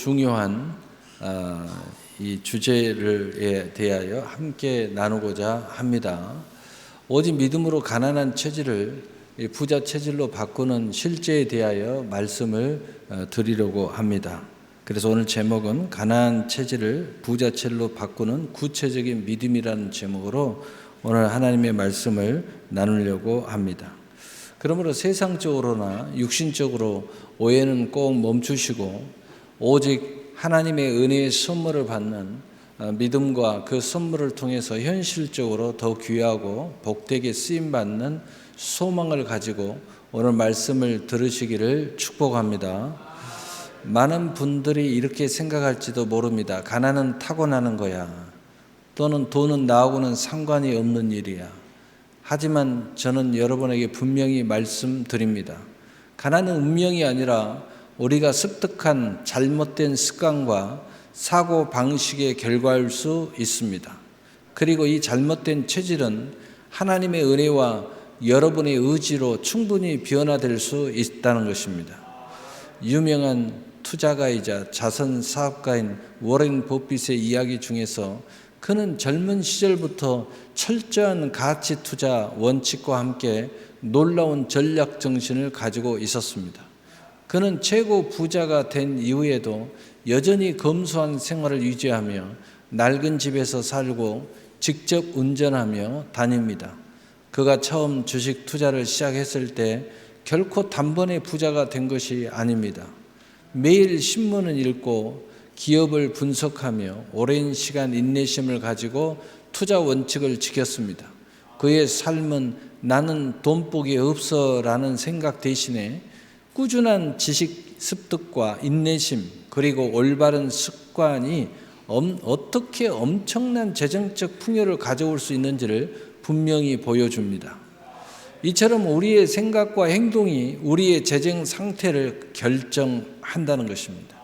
중요한 이 주제를 대하여 함께 나누고자 합니다. 오직 믿음으로 가난한 체질을 부자 체질로 바꾸는 실제에 대하여 말씀을 드리려고 합니다. 그래서 오늘 제목은 가난한 체질을 부자 체질로 바꾸는 구체적인 믿음이라는 제목으로 오늘 하나님의 말씀을 나누려고 합니다. 그러므로 세상적으로나 육신적으로 오해는 꼭 멈추시고 오직 하나님의 은혜의 선물을 받는 믿음과 그 선물을 통해서 현실적으로 더 귀하고 복되게 쓰임받는 소망을 가지고 오늘 말씀을 들으시기를 축복합니다. 많은 분들이 이렇게 생각할지도 모릅니다. 가난은 타고나는 거야. 또는 돈은 나하고는 상관이 없는 일이야. 하지만 저는 여러분에게 분명히 말씀드립니다. 가난은 운명이 아니라 우리가 습득한 잘못된 습관과 사고 방식의 결과일 수 있습니다. 그리고 이 잘못된 체질은 하나님의 은혜와 여러분의 의지로 충분히 변화될 수 있다는 것입니다. 유명한 투자가이자 자선 사업가인 워렌 버핏의 이야기 중에서 그는 젊은 시절부터 철저한 가치 투자 원칙과 함께 놀라운 전략 정신을 가지고 있었습니다. 그는 최고 부자가 된 이후에도 여전히 검소한 생활을 유지하며 낡은 집에서 살고 직접 운전하며 다닙니다. 그가 처음 주식 투자를 시작했을 때 결코 단번에 부자가 된 것이 아닙니다. 매일 신문을 읽고 기업을 분석하며 오랜 시간 인내심을 가지고 투자 원칙을 지켰습니다. 그의 삶은 나는 돈복이 없어라는 생각 대신에 꾸준한 지식 습득과 인내심 그리고 올바른 습관이 어떻게 엄청난 재정적 풍요를 가져올 수 있는지를 분명히 보여줍니다. 이처럼 우리의 생각과 행동이 우리의 재정 상태를 결정한다는 것입니다.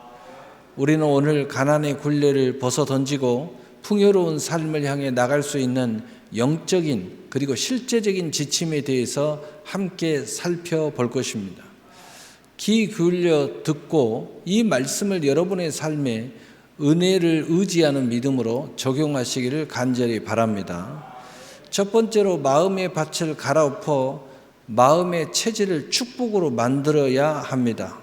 우리는 오늘 가난의 굴레를 벗어던지고 풍요로운 삶을 향해 나갈 수 있는 영적인 그리고 실제적인 지침에 대해서 함께 살펴볼 것입니다. 귀 기울여 듣고 이 말씀을 여러분의 삶에 은혜를 의지하는 믿음으로 적용하시기를 간절히 바랍니다. 첫 번째로 마음의 밭을 갈아엎어 마음의 체질을 축복으로 만들어야 합니다.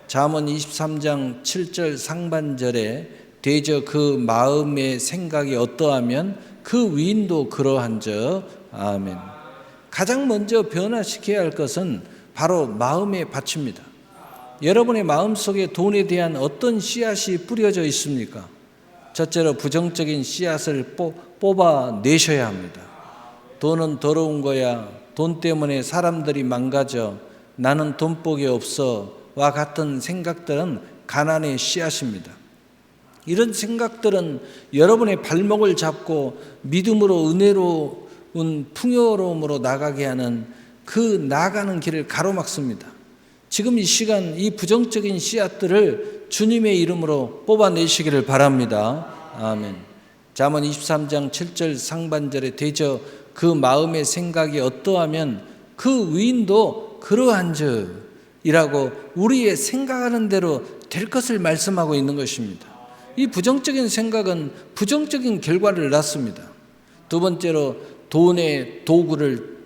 잠언 23장 7절 상반절에 대저 그 마음의 생각이 어떠하면 그 위인도 그러한즉 아멘. 가장 먼저 변화시켜야 할 것은 바로 마음의 밭입니다. 여러분의 마음속에 돈에 대한 어떤 씨앗이 뿌려져 있습니까? 첫째로 부정적인 씨앗을 뽑아내셔야 합니다. 돈은 더러운 거야. 돈 때문에 사람들이 망가져. 나는 돈복이 없어. 와 같은 생각들은 가난의 씨앗입니다. 이런 생각들은 여러분의 발목을 잡고 믿음으로 은혜로운 풍요로움으로 나가게 하는 그 나가는 길을 가로막습니다. 지금 이 시간 이 부정적인 씨앗들을 주님의 이름으로 뽑아내시기를 바랍니다. 아멘. 잠언 23장 7절 상반절에 대저 그 마음의 생각이 어떠하면 그 위인도 그러한즉 이라고 우리의 생각하는 대로 될 것을 말씀하고 있는 것입니다. 이 부정적인 생각은 부정적인 결과를 낳습니다. 두 번째로 돈의 도구를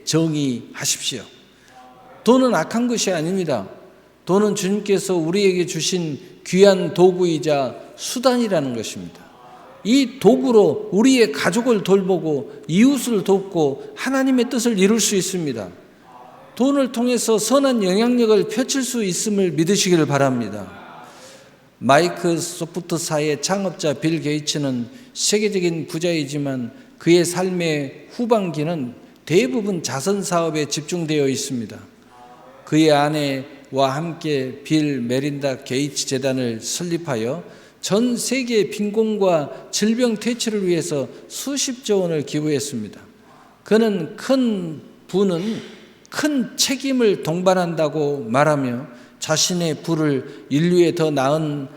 재정의하십시오. 돈은 악한 것이 아닙니다. 돈은 주님께서 우리에게 주신 귀한 도구이자 수단이라는 것입니다. 이 도구로 우리의 가족을 돌보고 이웃을 돕고 하나님의 뜻을 이룰 수 있습니다. 돈을 통해서 선한 영향력을 펼칠 수 있음을 믿으시기를 바랍니다. 마이크로소프트사의 창업자 빌 게이츠는 세계적인 부자이지만 그의 삶의 후반기는 대부분 자선 사업에 집중되어 있습니다. 그의 아내와 함께 빌 메린다 게이츠 재단을 설립하여 전 세계 빈곤과 질병 퇴치를 위해서 수십조 원을 기부했습니다. 그는 부는 큰 책임을 동반한다고 말하며 자신의 부를 인류의 더 나은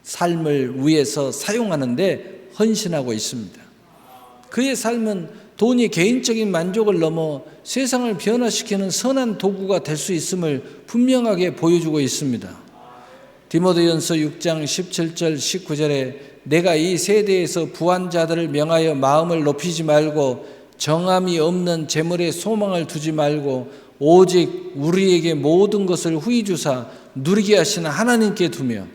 삶을 위해서 사용하는데 헌신하고 있습니다. 그의 삶은 돈이 개인적인 만족을 넘어 세상을 변화시키는 선한 도구가 될 수 있음을 분명하게 보여주고 있습니다. 디모데전서 6장 17절 19절에 내가 이 세대에서 부한 자들을 명하여 마음을 높이지 말고 정함이 없는 재물에 소망을 두지 말고 오직 우리에게 모든 것을 후히 주사 누리게 하시는 하나님께 두며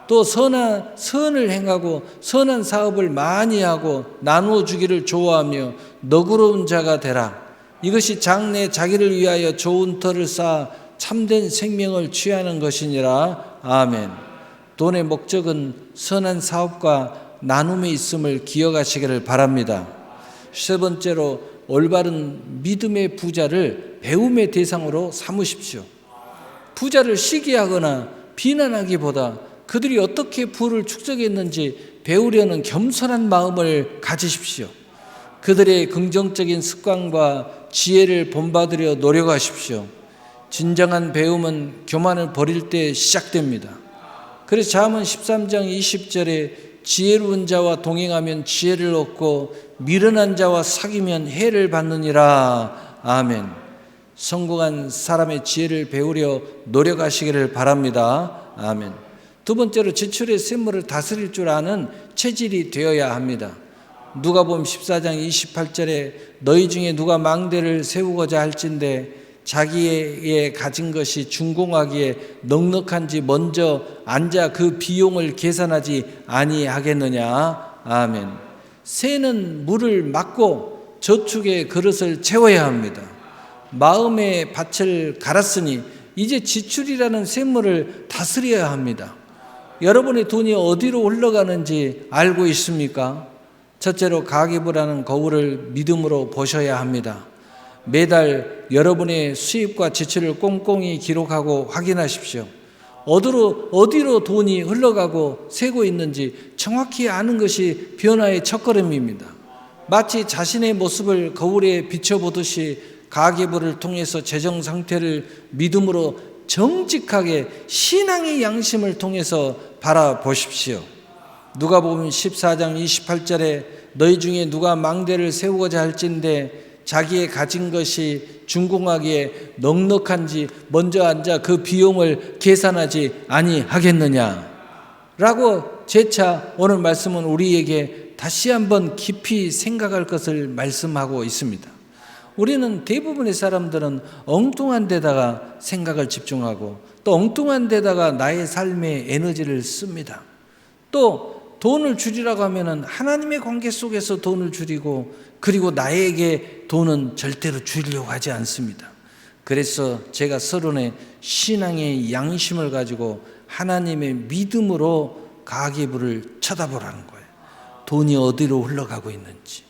또 선을 행하고 선한 사업을 많이 하고 나누어 주기를 좋아하며 너그러운 자가 되라. 이것이 장래 자기를 위하여 좋은 터를 쌓아 참된 생명을 취하는 것이니라. 아멘. 돈의 목적은 선한 사업과 나눔에 있음을 기억하시기를 바랍니다. 세 번째로 올바른 믿음의 부자를 배움의 대상으로 삼으십시오. 부자를 시기하거나 비난하기보다 그들이 어떻게 부를 축적했는지 배우려는 겸손한 마음을 가지십시오. 그들의 긍정적인 습관과 지혜를 본받으려 노력하십시오. 진정한 배움은 교만을 버릴 때 시작됩니다. 그래서 잠언 13장 20절에 지혜로운 자와 동행하면 지혜를 얻고 미련한 자와 사귀면 해를 받느니라. 아멘. 성공한 사람의 지혜를 배우려 노력하시기를 바랍니다. 아멘. 두 번째로 지출의 샘물을 다스릴 줄 아는 체질이 되어야 합니다. 누가복음 14장 28절에 너희 중에 누가 망대를 세우고자 할진대 자기의 가진 것이 준공하기에 넉넉한지 먼저 앉아 그 비용을 계산하지 아니하겠느냐. 아멘. 새는 물을 막고 저축의 그릇을 채워야 합니다. 마음의 밭을 갈았으니 이제 지출이라는 샘물을 다스려야 합니다. 여러분의 돈이 어디로 흘러가는지 알고 있습니까? 첫째로 가계부라는 거울을 믿음으로 보셔야 합니다. 매달 여러분의 수입과 지출을 꼼꼼히 기록하고 확인하십시오. 어디로 돈이 흘러가고 새고 있는지 정확히 아는 것이 변화의 첫걸음입니다. 마치 자신의 모습을 거울에 비춰보듯이 가계부를 통해서 재정 상태를 믿음으로 정직하게 신앙의 양심을 통해서 바라보십시오. 누가복음 14장 28절에 너희 중에 누가 망대를 세우고자 할진대 자기의 가진 것이 준공하기에 넉넉한지 먼저 앉아 그 비용을 계산하지 아니하겠느냐 라고 재차 오늘 말씀은 우리에게 다시 한번 깊이 생각할 것을 말씀하고 있습니다. 우리는 대부분의 사람들은 엉뚱한 데다가 생각을 집중하고 또 엉뚱한 데다가 나의 삶의 에너지를 씁니다. 또 돈을 줄이라고 하면은 하나님의 관계 속에서 돈을 줄이고 그리고 나에게 돈은 절대로 줄이려고 하지 않습니다. 그래서 제가 서론에 신앙의 양심을 가지고 하나님의 믿음으로 가계부를 쳐다보라는 거예요. 돈이 어디로 흘러가고 있는지.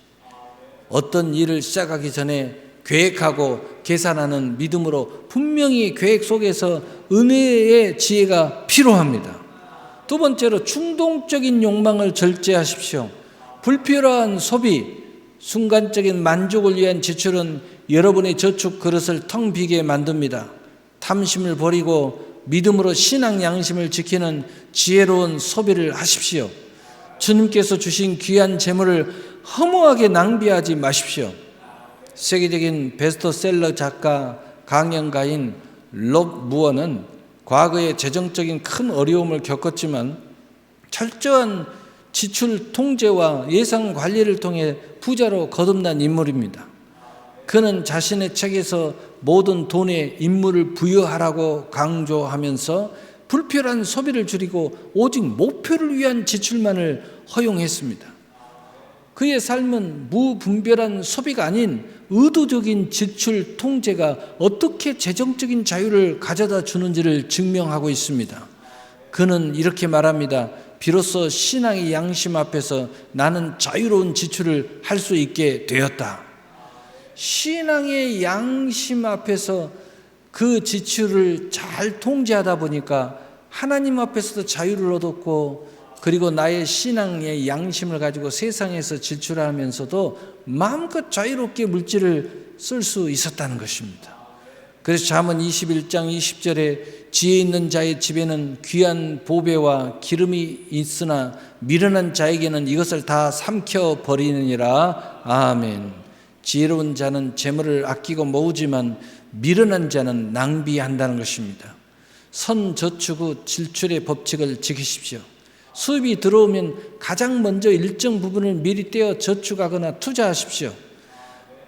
어떤 일을 시작하기 전에 계획하고 계산하는 믿음으로 분명히 계획 속에서 은혜의 지혜가 필요합니다. 두 번째로 충동적인 욕망을 절제하십시오. 불필요한 소비, 순간적인 만족을 위한 지출은 여러분의 저축 그릇을 텅 비게 만듭니다. 탐심을 버리고 믿음으로 신앙 양심을 지키는 지혜로운 소비를 하십시오. 주님께서 주신 귀한 재물을 허무하게 낭비하지 마십시오. 세계적인 베스트셀러 작가 강연가인 롭 무어는 과거에 재정적인 큰 어려움을 겪었지만 철저한 지출 통제와 예산 관리를 통해 부자로 거듭난 인물입니다. 그는 자신의 책에서 모든 돈에 임무를 부여하라고 강조하면서 불필요한 소비를 줄이고 오직 목표를 위한 지출만을 허용했습니다. 그의 삶은 무분별한 소비가 아닌 의도적인 지출 통제가 어떻게 재정적인 자유를 가져다 주는지를 증명하고 있습니다. 그는 이렇게 말합니다. 비로소 신앙의 양심 앞에서 나는 자유로운 지출을 할 수 있게 되었다. 신앙의 양심 앞에서 그 지출을 잘 통제하다 보니까 하나님 앞에서도 자유를 얻었고 그리고 나의 신앙의 양심을 가지고 세상에서 지출하면서도 마음껏 자유롭게 물질을 쓸 수 있었다는 것입니다. 그래서 잠언 21장 20절에 지혜 있는 자의 집에는 귀한 보배와 기름이 있으나 미련한 자에게는 이것을 다 삼켜버리느니라. 아멘. 지혜로운 자는 재물을 아끼고 모으지만 미련한 자는 낭비한다는 것입니다. 선저축 후 지출의 법칙을 지키십시오. 수입이 들어오면 가장 먼저 일정 부분을 미리 떼어 저축하거나 투자하십시오.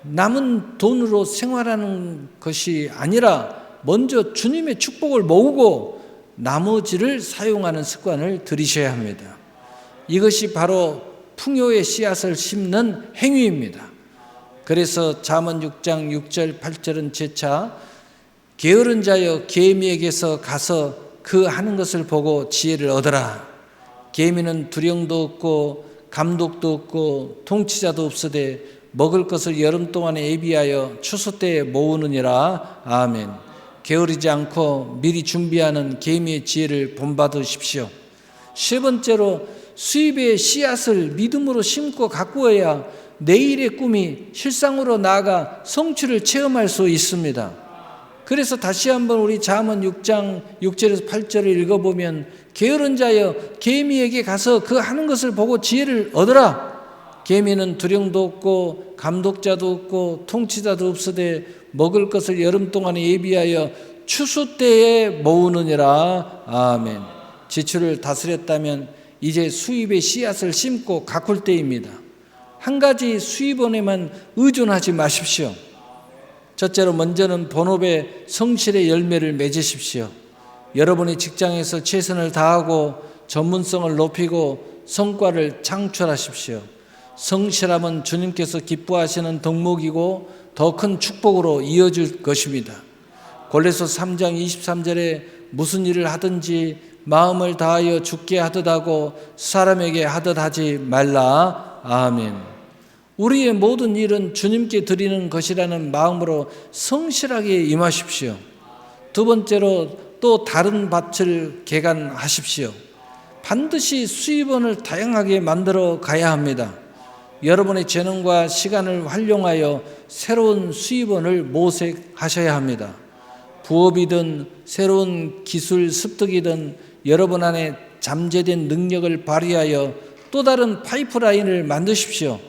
남은 돈으로 생활하는 것이 아니라 먼저 주님의 축복을 모으고 나머지를 사용하는 습관을 들이셔야 합니다. 이것이 바로 풍요의 씨앗을 심는 행위입니다. 그래서 잠언 6장 6절 8절은 재차 게으른 자여 계미에게서 가서 그 하는 것을 보고 지혜를 얻어라. 계미는 두령도 없고 감독도 없고 통치자도 없으되 먹을 것을 여름 동안에 예비하여 추수 때에 모으느니라. 아멘. 게으르지 않고 미리 준비하는 계미의 지혜를 본받으십시오. 세 번째로 수입의 씨앗을 믿음으로 심고 가꾸어야 내일의 꿈이 실상으로 나아가 성취를 체험할 수 있습니다. 그래서 다시 한번 우리 잠언 6장 6절에서 8절을 읽어보면 게으른 자여 계미에게 가서 그 하는 것을 보고 지혜를 얻으라. 계미는 두령도 없고 감독자도 없고 통치자도 없으되 먹을 것을 여름 동안에 예비하여 추수 때에 모으느니라. 아멘. 지출을 다스렸다면 이제 수입의 씨앗을 심고 가꿀 때입니다. 한 가지 수입원에만 의존하지 마십시오. 첫째로 먼저는 본업의 성실의 열매를 맺으십시오. 여러분이 직장에서 최선을 다하고 전문성을 높이고 성과를 창출하십시오. 성실함은 주님께서 기뻐하시는 덕목이고 더 큰 축복으로 이어질 것입니다. 골로새 3장 23절에 무슨 일을 하든지 마음을 다하여 주께 하듯 하고 사람에게 하듯 하지 말라. 아멘. 우리의 모든 일은 주님께 드리는 것이라는 마음으로 성실하게 임하십시오. 두 번째로 또 다른 밭을 개간하십시오. 반드시 수입원을 다양하게 만들어 가야 합니다. 여러분의 재능과 시간을 활용하여 새로운 수입원을 모색하셔야 합니다. 부업이든 새로운 기술 습득이든 여러분 안에 잠재된 능력을 발휘하여 또 다른 파이프라인을 만드십시오.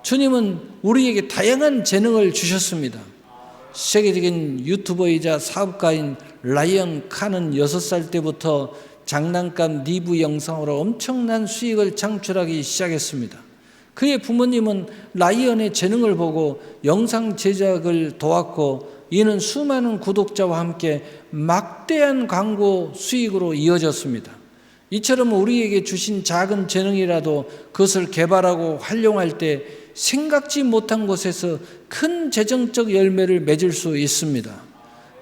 주님은 우리에게 다양한 재능을 주셨습니다. 세계적인 유튜버이자 사업가인 라이언 칸은 6살 때부터 장난감 리뷰 영상으로 엄청난 수익을 창출하기 시작했습니다. 그의 부모님은 라이언의 재능을 보고 영상 제작을 도왔고 이는 수많은 구독자와 함께 막대한 광고 수익으로 이어졌습니다. 이처럼 우리에게 주신 작은 재능이라도 그것을 개발하고 활용할 때 생각지 못한 곳에서 큰 재정적 열매를 맺을 수 있습니다.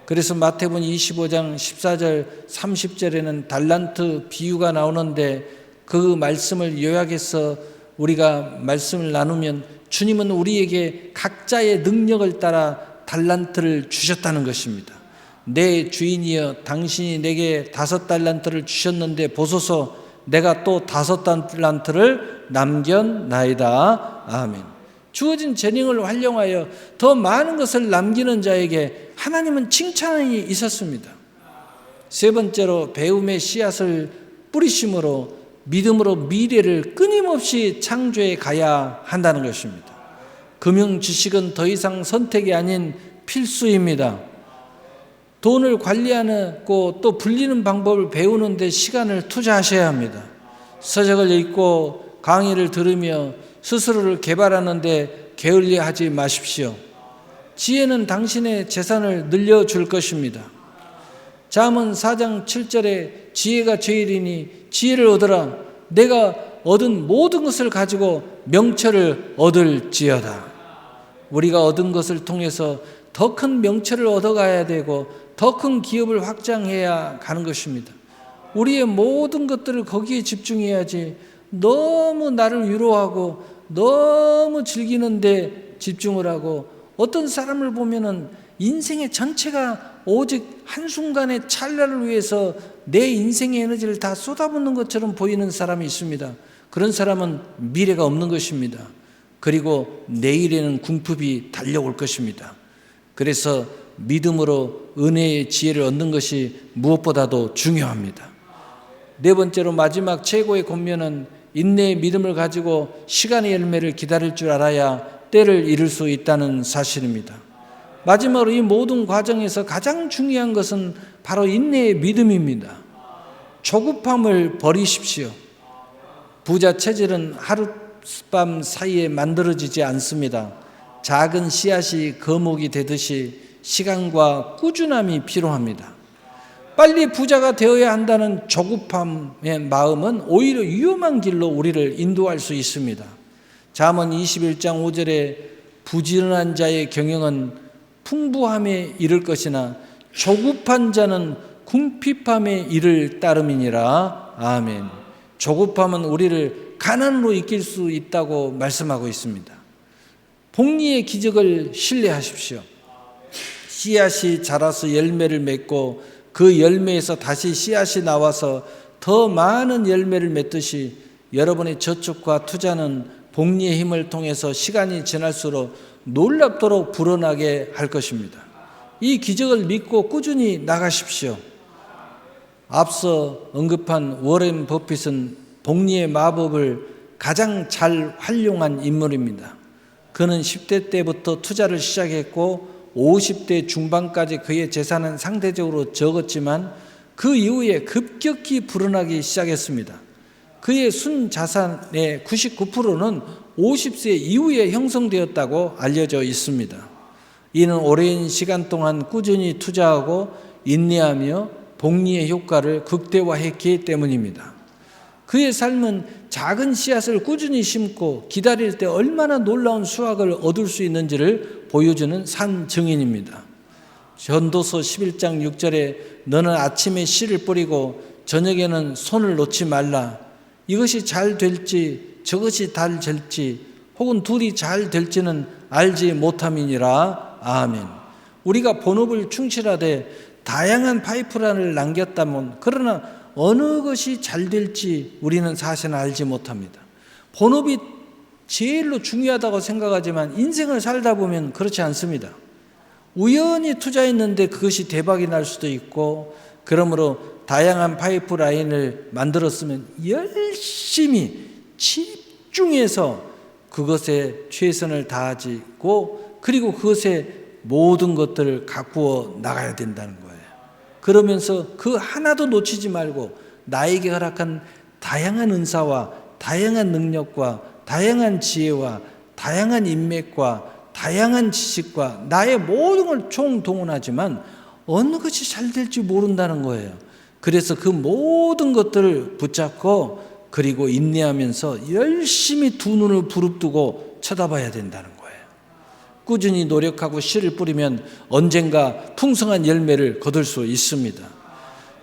그래서 마태복음 25장 14절 30절에는 달란트 비유가 나오는데 그 말씀을 요약해서 우리가 말씀을 나누면 주님은 우리에게 각자의 능력을 따라 달란트를 주셨다는 것입니다. 내 주인이여 당신이 내게 5달란트를 주셨는데 보소서 내가 또 5달란트를 남겼나이다. 아멘. 주어진 재능을 활용하여 더 많은 것을 남기는 자에게 하나님은 칭찬이 있었습니다. 세 번째로 배움의 씨앗을 뿌리심으로 믿음으로 미래를 끊임없이 창조해 가야 한다는 것입니다. 금융 지식은 더 이상 선택이 아닌 필수입니다. 돈을 관리하고 또 불리는 방법을 배우는 데 시간을 투자하셔야 합니다. 서적을 읽고 강의를 들으며 스스로를 개발하는 데 게을리하지 마십시오. 지혜는 당신의 재산을 늘려줄 것입니다. 잠언 4장 7절에 지혜가 제일이니 지혜를 얻으라. 내가 얻은 모든 것을 가지고 명철을 얻을지어다. 우리가 얻은 것을 통해서 더 큰 명철을 얻어가야 되고 더 큰 기업을 확장해야 가는 것입니다. 우리의 모든 것들을 거기에 집중해야지 너무 나를 위로하고 너무 즐기는데 집중을 하고 어떤 사람을 보면은 인생의 전체가 오직 한순간의 찰나를 위해서 내 인생의 에너지를 다 쏟아붓는 것처럼 보이는 사람이 있습니다. 그런 사람은 미래가 없는 것입니다. 그리고 내일에는 궁핍이 달려올 것입니다. 그래서 믿음으로 은혜의 지혜를 얻는 것이 무엇보다도 중요합니다. 네 번째로 마지막 최고의 권면은 인내의 믿음을 가지고 시간의 열매를 기다릴 줄 알아야 때를 이룰 수 있다는 사실입니다. 마지막으로 이 모든 과정에서 가장 중요한 것은 바로 인내의 믿음입니다. 조급함을 버리십시오. 부자 체질은 하룻밤 사이에 만들어지지 않습니다. 작은 씨앗이 거목이 되듯이 시간과 꾸준함이 필요합니다. 빨리 부자가 되어야 한다는 조급함의 마음은 오히려 위험한 길로 우리를 인도할 수 있습니다. 잠언 21장 5절에 부지런한 자의 경영은 풍부함에 이를 것이나 조급한 자는 궁핍함에 이를 따름이니라. 아멘. 조급함은 우리를 가난으로 이끌 수 있다고 말씀하고 있습니다. 복리의 기적을 신뢰하십시오. 씨앗이 자라서 열매를 맺고 그 열매에서 다시 씨앗이 나와서 더 많은 열매를 맺듯이 여러분의 저축과 투자는 복리의 힘을 통해서 시간이 지날수록 놀랍도록 불어나게 할 것입니다. 이 기적을 믿고 꾸준히 나가십시오. 앞서 언급한 워렌 버핏은 복리의 마법을 가장 잘 활용한 인물입니다. 그는 10대 때부터 투자를 시작했고 50대 중반까지 그의 재산은 상대적으로 적었지만 그 이후에 급격히 불어나기 시작했습니다. 그의 순자산의 99%는 50세 이후에 형성되었다고 알려져 있습니다. 이는 오랜 시간 동안 꾸준히 투자하고 인내하며 복리의 효과를 극대화했기 때문입니다. 그의 삶은 작은 씨앗을 꾸준히 심고 기다릴 때 얼마나 놀라운 수확을 얻을 수 있는지를 보여주는 산 증인입니다. 전도서 11장 6절에 너는 아침에 씨를 뿌리고 저녁에는 손을 놓지 말라. 이것이 잘 될지 저것이 잘 될지 혹은 둘이 잘 될지는 알지 못함이니라. 아멘. 우리가 본업을 충실하되 다양한 파이프라인을 남겼다면 그러나 어느 것이 잘 될지 우리는 사실은 알지 못합니다. 본업이 제일로 중요하다고 생각하지만 인생을 살다 보면 그렇지 않습니다. 우연히 투자했는데 그것이 대박이 날 수도 있고, 그러므로 다양한 파이프라인을 만들었으면 열심히 집중해서 그것에 최선을 다하고 그리고 그것에 모든 것들을 가꾸어 나가야 된다는 거예요. 그러면서 그 하나도 놓치지 말고 나에게 허락한 다양한 은사와 다양한 능력과 다양한 지혜와 다양한 인맥과 다양한 지식과 나의 모든 걸 총동원하지만 어느 것이 잘 될지 모른다는 거예요. 그래서 그 모든 것들을 붙잡고 그리고 인내하면서 열심히 두 눈을 부릅뜨고 쳐다봐야 된다는 거예요. 꾸준히 노력하고 씨를 뿌리면 언젠가 풍성한 열매를 거둘 수 있습니다.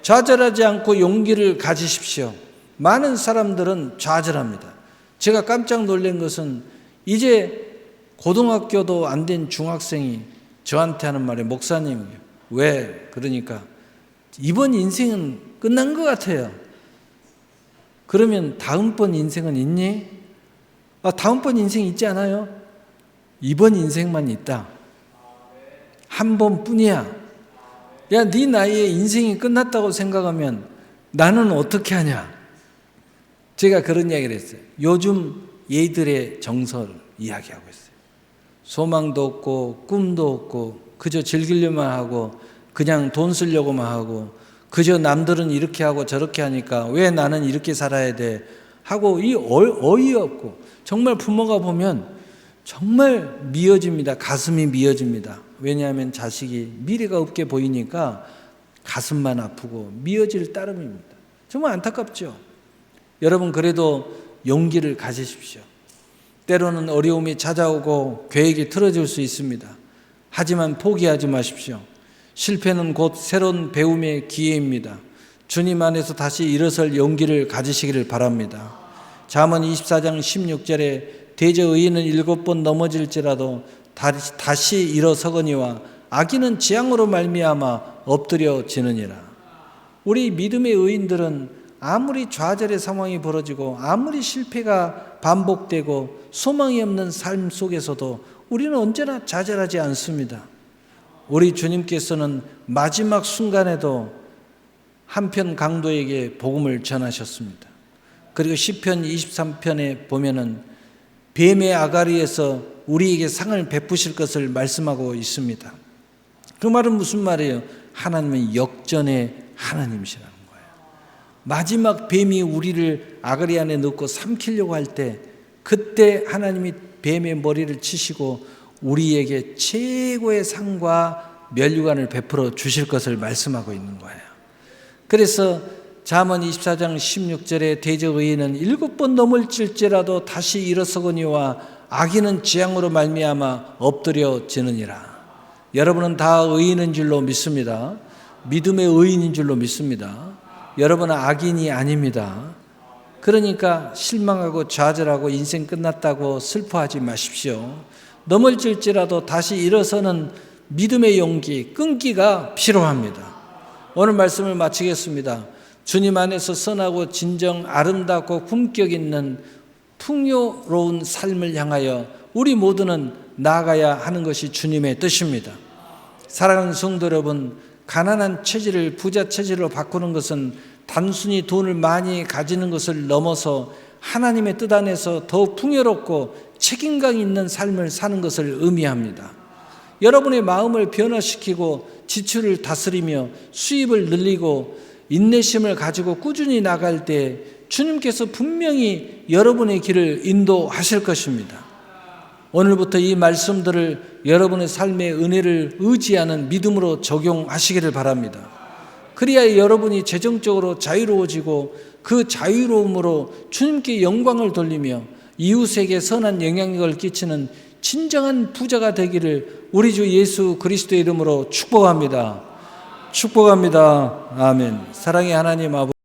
좌절하지 않고 용기를 가지십시오. 많은 사람들은 좌절합니다. 제가 깜짝 놀란 것은 이제 고등학교도 안 된 중학생이 저한테 하는 말이 목사님 왜? 그러니까 이번 인생은 끝난 것 같아요. 그러면 다음번 인생은 있니? 다음번 인생 있지 않아요? 이번 인생만 있다. 한 번뿐이야. 야, 네 나이에 인생이 끝났다고 생각하면 나는 어떻게 하냐? 제가 그런 이야기를 했어요. 요즘 얘들의 정서를 이야기하고 있어요. 소망도 없고 꿈도 없고 그저 즐기려만 하고 그냥 돈 쓰려고만 하고 그저 남들은 이렇게 하고 저렇게 하니까 왜 나는 이렇게 살아야 돼 하고 이 어이없고 정말 부모가 보면 정말 미어집니다. 가슴이 미어집니다. 왜냐하면 자식이 미래가 없게 보이니까 가슴만 아프고 미어질 따름입니다. 정말 안타깝죠. 여러분 그래도 용기를 가지십시오. 때로는 어려움이 찾아오고 계획이 틀어질 수 있습니다. 하지만 포기하지 마십시오. 실패는 곧 새로운 배움의 기회입니다. 주님 안에서 다시 일어설 용기를 가지시기를 바랍니다. 잠언 24장 16절에 대저 의인은 7번 넘어질지라도 다시 일어서거니와 악인은 재앙으로 말미암아 엎드려지느니라. 우리 믿음의 의인들은 아무리 좌절의 상황이 벌어지고 아무리 실패가 반복되고 소망이 없는 삶 속에서도 우리는 언제나 좌절하지 않습니다. 우리 주님께서는 마지막 순간에도 한편 강도에게 복음을 전하셨습니다. 그리고 시편 23편에 보면은 뱀의 아가리에서 우리에게 상을 베푸실 것을 말씀하고 있습니다. 그 말은 무슨 말이에요? 하나님은 역전의 하나님이시라는 거예요. 마지막 뱀이 우리를 아가리 안에 넣고 삼키려고 할 때 그때 하나님이 뱀의 머리를 치시고 우리에게 최고의 상과 면류관을 베풀어 주실 것을 말씀하고 있는 거예요. 그래서 잠언 24장 16절에 대적 의인은 7번 넘을지라도 다시 일어서거니와 악인은 재앙으로 말미암아 엎드려지느니라. 여러분은 다 의인인 줄로 믿습니다. 믿음의 의인인 줄로 믿습니다. 여러분은 악인이 아닙니다. 그러니까 실망하고 좌절하고 인생 끝났다고 슬퍼하지 마십시오. 넘어질지라도 다시 일어서는 믿음의 용기, 끈기가 필요합니다. 오늘 말씀을 마치겠습니다. 주님 안에서 선하고 진정 아름답고 품격 있는 풍요로운 삶을 향하여 우리 모두는 나아가야 하는 것이 주님의 뜻입니다. 사랑하는 성도 여러분, 가난한 체질을 부자 체질로 바꾸는 것은 단순히 돈을 많이 가지는 것을 넘어서 하나님의 뜻 안에서 더 풍요롭고 책임감 있는 삶을 사는 것을 의미합니다. 여러분의 마음을 변화시키고 지출을 다스리며 수입을 늘리고 인내심을 가지고 꾸준히 나갈 때 주님께서 분명히 여러분의 길을 인도하실 것입니다. 오늘부터 이 말씀들을 여러분의 삶의 은혜를 의지하는 믿음으로 적용하시기를 바랍니다. 그래야 여러분이 재정적으로 자유로워지고 그 자유로움으로 주님께 영광을 돌리며 이웃에게 선한 영향력을 끼치는 진정한 부자가 되기를 우리 주 예수 그리스도의 이름으로 축복합니다. 축복합니다. 아멘. 사랑의 하나님 아버지.